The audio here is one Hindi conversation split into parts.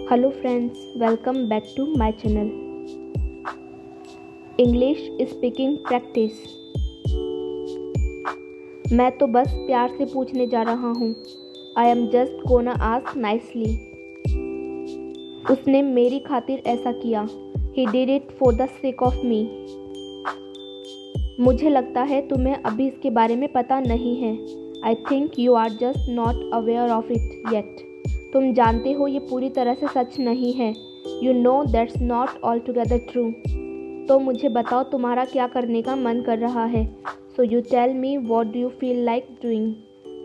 Hello friends, welcome back to my channel. English Speaking Practice. मैं तो बस प्यार से पूछने जा रहा हूँ. I am just gonna ask nicely. उसने मेरी खातिर ऐसा किया. He did it for the sake of me. मुझे लगता है तुम्हें अभी इसके बारे में पता नहीं है. I think you are just not aware of it yet. तुम जानते हो ये पूरी तरह से सच नहीं है. You know that's not altogether true. तो मुझे बताओ तुम्हारा क्या करने का मन कर रहा है. So you tell me what do you feel like doing.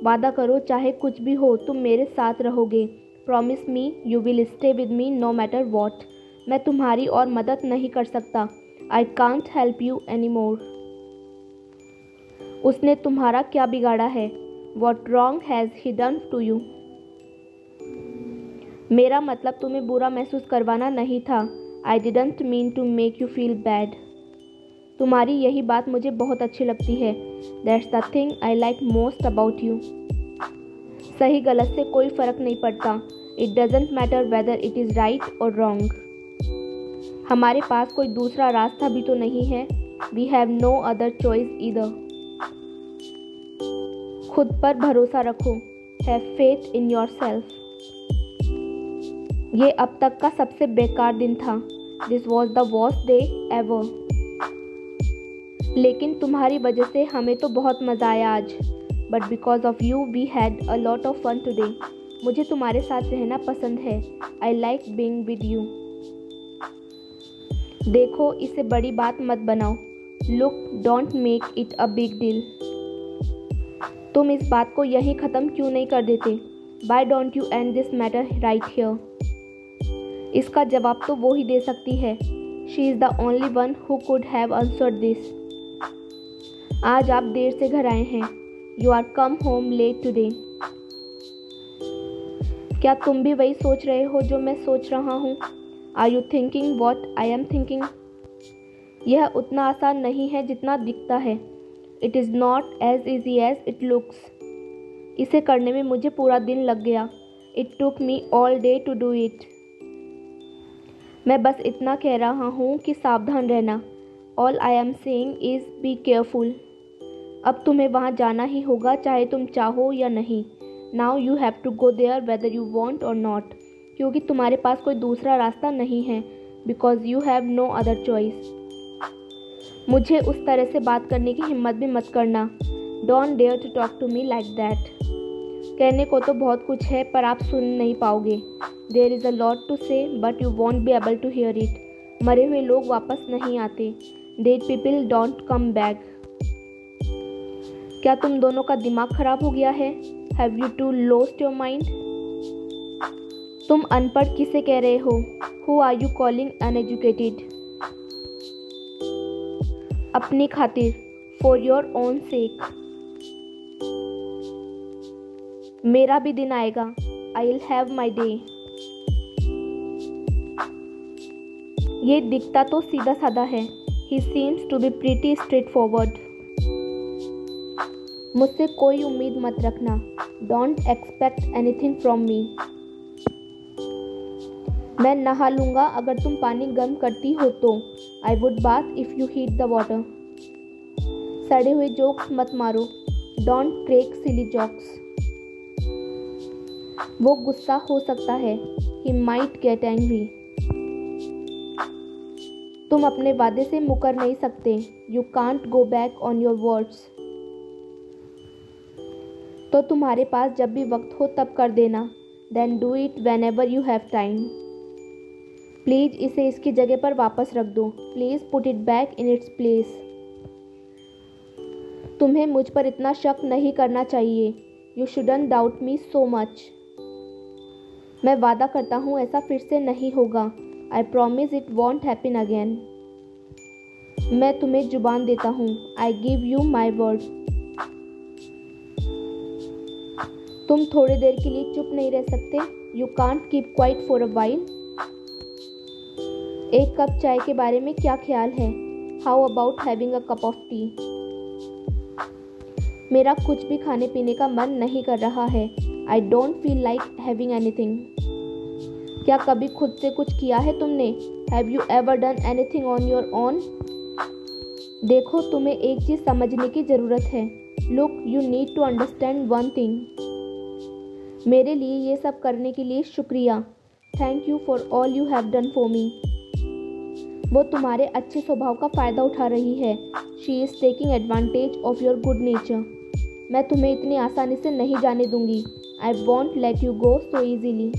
वादा करो चाहे कुछ भी हो तुम मेरे साथ रहोगे. Promise me you will stay with me no matter what. मैं तुम्हारी और मदद नहीं कर सकता. I can't help you anymore. उसने तुम्हारा क्या बिगाड़ा है. What wrong has he done to you. मेरा मतलब तुम्हें बुरा महसूस करवाना नहीं था. I didn't mean to make you feel bad. तुम्हारी यही बात मुझे बहुत अच्छी लगती है. That's the thing I like most about you. सही गलत से कोई फ़र्क नहीं पड़ता. It doesn't matter whether it is right or wrong. हमारे पास कोई दूसरा रास्ता भी तो नहीं है. We have no other choice either. खुद पर भरोसा रखो. Have faith in yourself. ये अब तक का सबसे बेकार दिन था. This was the worst day ever. लेकिन तुम्हारी वजह से हमें तो बहुत मज़ा आया आज. But because of you we had a lot of fun today. मुझे तुम्हारे साथ रहना पसंद है. I like being with you. देखो इसे बड़ी बात मत बनाओ. Look, don't make it a big deal. तुम इस बात को यहीं ख़त्म क्यों नहीं कर देते. Why don't you end this matter right here. इसका जवाब तो वो ही दे सकती है. She is the only one who could have answered this. आज आप देर से घर आए हैं. You are come home late today. क्या तुम भी वही सोच रहे हो जो मैं सोच रहा हूँ. Are you thinking what I am thinking. यह उतना आसान नहीं है जितना दिखता है. It is not as easy as it looks. इसे करने में मुझे पूरा दिन लग गया. It took me all day to do it. मैं बस इतना कह रहा हूँ कि सावधान रहना. All I am saying is be careful. अब तुम्हें वहाँ जाना ही होगा चाहे तुम चाहो या नहीं. Now you have to go there whether you want or not. क्योंकि तुम्हारे पास कोई दूसरा रास्ता नहीं है. Because you have no other choice. मुझे उस तरह से बात करने की हिम्मत भी मत करना. Don't dare to talk to me like that. कहने को तो बहुत कुछ है पर आप सुन नहीं पाओगे. There is a lot to say but you won't be able to hear it. मरे हुए लोग वापस नहीं आते. Dead people don't come back. क्या तुम दोनों का दिमाग खराब हो गया है. Have you two lost your mind. तुम अनपढ़ किसे कह रहे हो. Who are you calling uneducated. अपनी खातिर. For your own sake. मेरा भी दिन आएगा. I'll have my day. ये दिखता तो सीधा साधा है. He seems to be pretty straightforward. मुझसे कोई उम्मीद मत रखना. Don't expect anything from me. मैं नहा लूँगा अगर तुम पानी गर्म करती हो तो. I would bath if you heat the water. सड़े हुए जोक्स मत मारो. Don't crack silly jokes. वो गुस्सा हो सकता है. He might get angry. तुम अपने वादे से मुकर नहीं सकते. You can't go back on your words. तो तुम्हारे पास जब भी वक्त हो तब कर देना. Then do it whenever you have time. Please इसे इसकी जगह पर वापस रख दो. Please put it back in its place. तुम्हें मुझ पर इतना शक नहीं करना चाहिए. You shouldn't doubt me so much. मैं वादा करता हूँ ऐसा फिर से नहीं होगा. I promise it won't happen again. मैं तुम्हें जुबान देता हूँ. I give you my word. तुम थोड़ी देर के लिए चुप नहीं रह सकते. You can't keep quiet for a while. एक कप चाय के बारे में क्या ख्याल है. How about having a cup of tea. मेरा कुछ भी खाने पीने का मन नहीं कर रहा है. I don't feel like having anything. क्या कभी खुद से कुछ किया है तुमने? Have you ever done anything on your own? देखो, तुम्हें एक चीज़ समझने की ज़रूरत है। Look, you need to understand one thing. मेरे लिए ये सब करने के लिए शुक्रिया। Thank you for all you have done for me. वो तुम्हारे अच्छे स्वभाव का फ़ायदा उठा रही है। She is taking advantage of your good nature. मैं तुम्हें इतनी आसानी से नहीं जाने दूंगी। I want let you go so easily.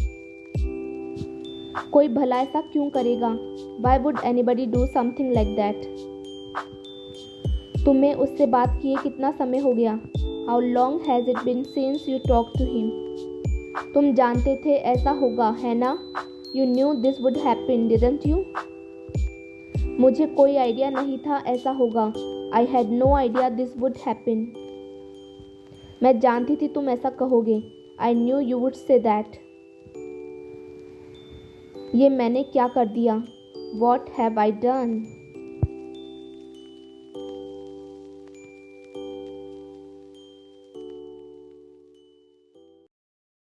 कोई भला ऐसा क्यों करेगा? Why would anybody do something like that? तुम्हें उससे बात किए कितना समय हो गया? How long has it been since you talk to him? तुम जानते थे ऐसा होगा, है ना? You knew this would happen, didn't you? मुझे कोई आइडिया नहीं था ऐसा होगा। I had no idea this would happen. मैं जानती थी तुम ऐसा कहोगे। I knew you would say that. ये मैंने क्या कर दिया? What have I done?